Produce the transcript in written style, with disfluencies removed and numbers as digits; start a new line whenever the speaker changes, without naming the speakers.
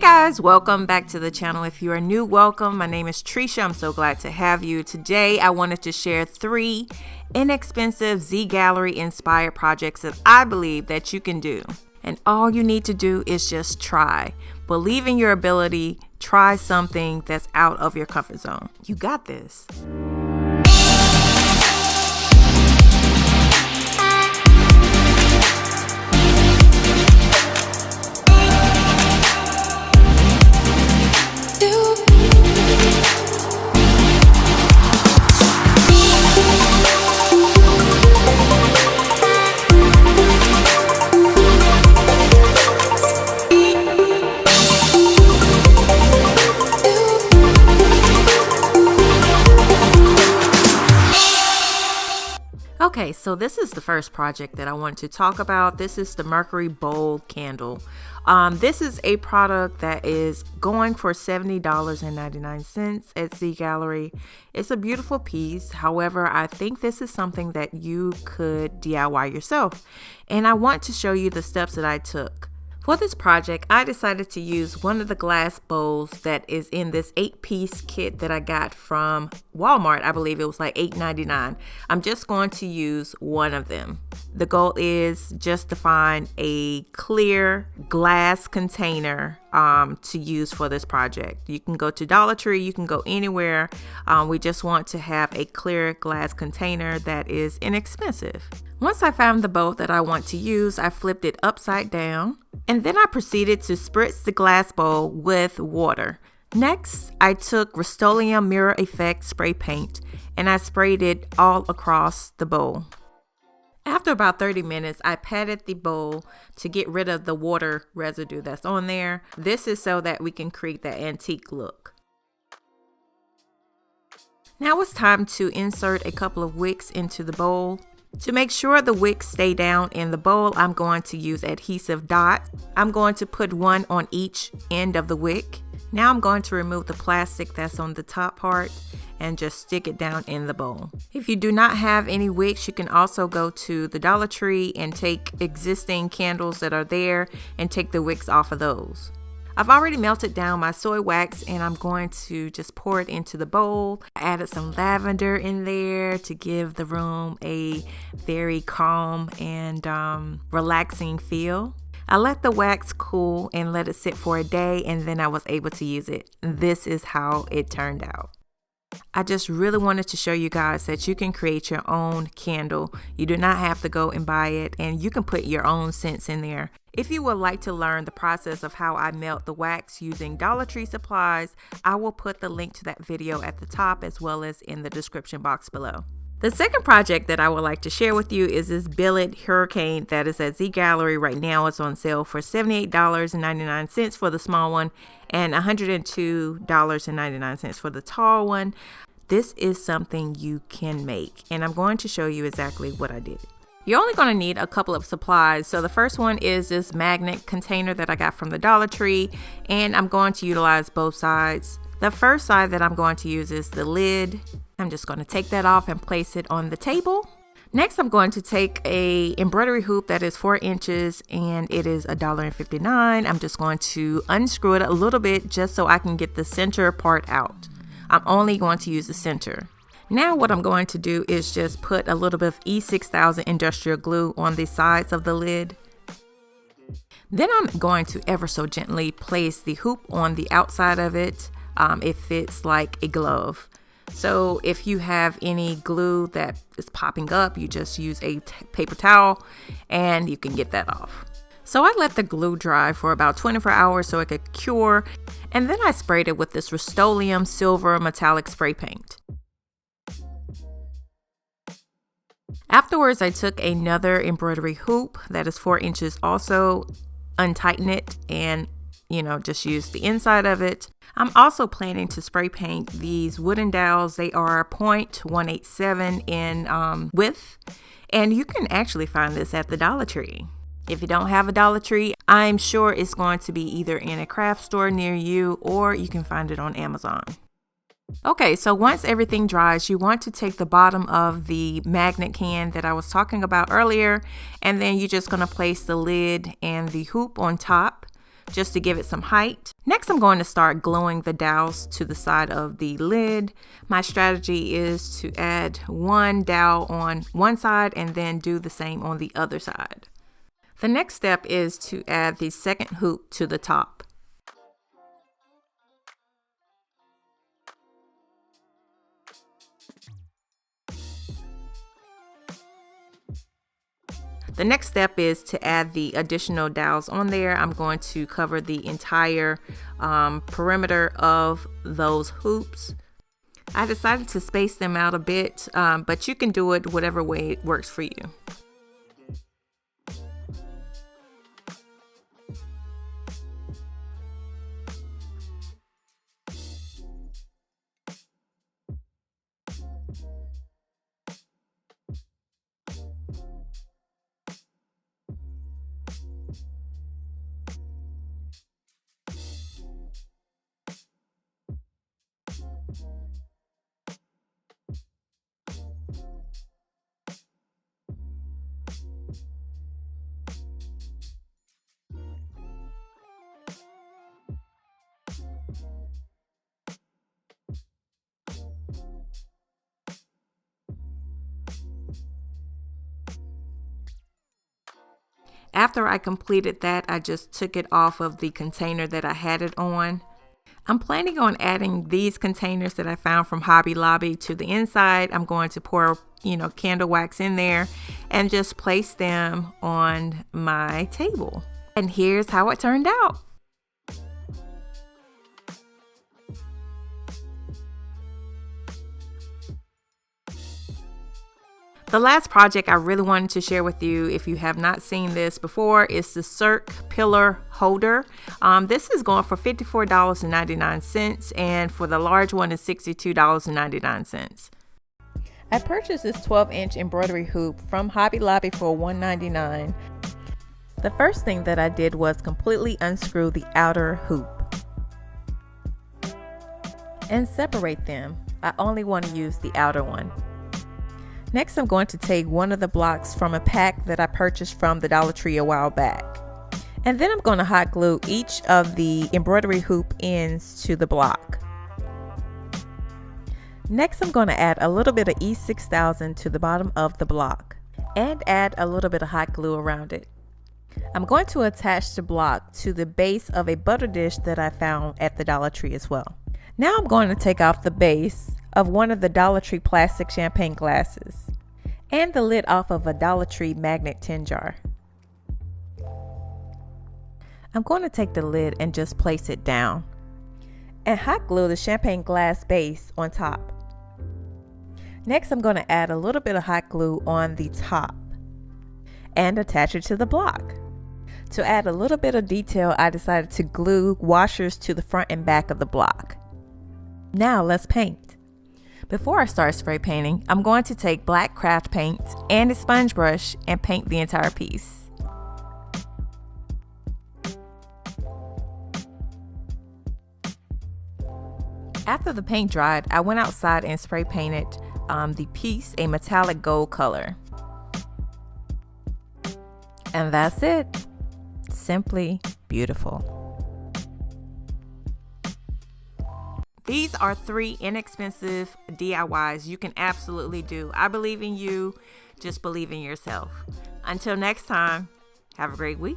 Guys, welcome back to the channel. If you are new, welcome. My name is Trisha. I'm so glad to have you. Today I wanted to share 3 inexpensive Z Gallerie inspired projects that I believe that you can do. And all you need to do is just try. Believe in your ability. Try something that's out of your comfort zone. You got this. Okay, so this is the first project that I want to talk about. This is the Mercury Bowl Candle. This is a product that is going for $70.99 at Z Gallerie. It's a beautiful piece. However, I think this is something that you could DIY yourself. And I want to show you the steps that I took. For this project, I decided to use one of the glass bowls that is in this 8-piece kit that I got from Walmart. I believe it was like $8.99. I'm just going to use one of them. The goal is just to find a clear glass container to use for this project. You can go to Dollar Tree, you can go anywhere. We just want to have a clear glass container that is inexpensive. Once I found the bowl that I want to use, I flipped it upside down, and then I proceeded to spritz the glass bowl with water. Next, I took Rustoleum Mirror Effect spray paint and I sprayed it all across the bowl. After about 30 minutes, I patted the bowl to get rid of the water residue that's on there. This is so that we can create that antique look. Now it's time to insert a couple of wicks into the bowl. To make sure the wicks stay down in the bowl, I'm going to use adhesive dots. I'm going to put one on each end of the wick. Now I'm going to remove the plastic that's on the top part and just stick it down in the bowl. If you do not have any wicks, you can also go to the Dollar Tree and take existing candles that are there and take the wicks off of those. I've already melted down my soy wax and I'm going to just pour it into the bowl. I added some lavender in there to give the room a very calm and relaxing feel. I let the wax cool and let it sit for a day, and then I was able to use it. This is how it turned out. I just really wanted to show you guys that you can create your own candle. You do not have to go and buy it, and you can put your own scents in there. If you would like to learn the process of how I melt the wax using Dollar Tree supplies, I will put the link to that video at the top as well as in the description box below. The second project that I would like to share with you is this billet hurricane that is at Z Gallerie right now. It's on sale for $78.99 for the small one and $102.99 for the tall one. This is something you can make, and I'm going to show you exactly what I did. You're only going to need a couple of supplies. So the first one is this magnet container that I got from the Dollar Tree, and I'm going to utilize both sides. The first side that I'm going to use is the lid. I'm just going to take that off and place it on the table. Next, I'm going to take a embroidery hoop that is 4 inches and it is $1.59. I'm just going to unscrew it a little bit just so I can get the center part out. I'm only going to use the center. Now what I'm going to do is just put a little bit of E6000 industrial glue on the sides of the lid. Then I'm going to ever so gently place the hoop on the outside of it. It fits like a glove. So if you have any glue that is popping up, you just use a paper towel and you can get that off. So I let the glue dry for about 24 hours so it could cure, and then I sprayed it with this Rustoleum silver metallic spray paint. Afterwards, I took another embroidery hoop that is 4 inches also, untighten it, and just use the inside of it. I'm also planning to spray paint these wooden dowels. They are 0.187 in width, and you can actually find this at the Dollar Tree. If you don't have a Dollar Tree, I'm sure it's going to be either in a craft store near you or you can find it on Amazon. Okay, so once everything dries, you want to take the bottom of the magnet can that I was talking about earlier, and then you're just going to place the lid and the hoop on top. just to give it some height. Next, I'm going to start gluing the dowels to the side of the lid. My strategy is to add one dowel on one side and then do the same on the other side. The next step is to add the second hoop to the top. The next step is to add the additional dowels on there. I'm going to cover the entire perimeter of those hoops. I decided to space them out a bit, but you can do it whatever way it works for you. After I completed that, I just took it off of the container that I had it on. I'm planning on adding these containers that I found from Hobby Lobby to the inside. I'm going to pour, candle wax in there and just place them on my table. And here's how it turned out. The last project I really wanted to share with you, if you have not seen this before, is the circ pillar holder. This is going for $54.99, and for the large one is $62.99. I purchased this 12-inch embroidery hoop from Hobby Lobby for $1.99. The first thing that I did was completely unscrew the outer hoop and separate them. I only want to use the outer one. Next, I'm going to take one of the blocks from a pack that I purchased from the Dollar Tree a while back. And then I'm going to hot glue each of the embroidery hoop ends to the block. Next, I'm going to add a little bit of E6000 to the bottom of the block and add a little bit of hot glue around it. I'm going to attach the block to the base of a butter dish that I found at the Dollar Tree as well. Now I'm going to take off the base of one of the Dollar Tree plastic champagne glasses and the lid off of a Dollar Tree magnet tin jar. I'm going to take the lid and just place it down and hot glue the champagne glass base on top. Next, I'm going to add a little bit of hot glue on the top and attach it to the block. To add a little bit of detail, I decided to glue washers to the front and back of the block. Now let's paint. Before I start spray painting, I'm going to take black craft paint and a sponge brush and paint the entire piece. After the paint dried, I went outside and spray painted the piece a metallic gold color. And that's it. Simply beautiful. These are 3 inexpensive DIYs you can absolutely do. I believe in you. Just believe in yourself. Until next time, have a great week.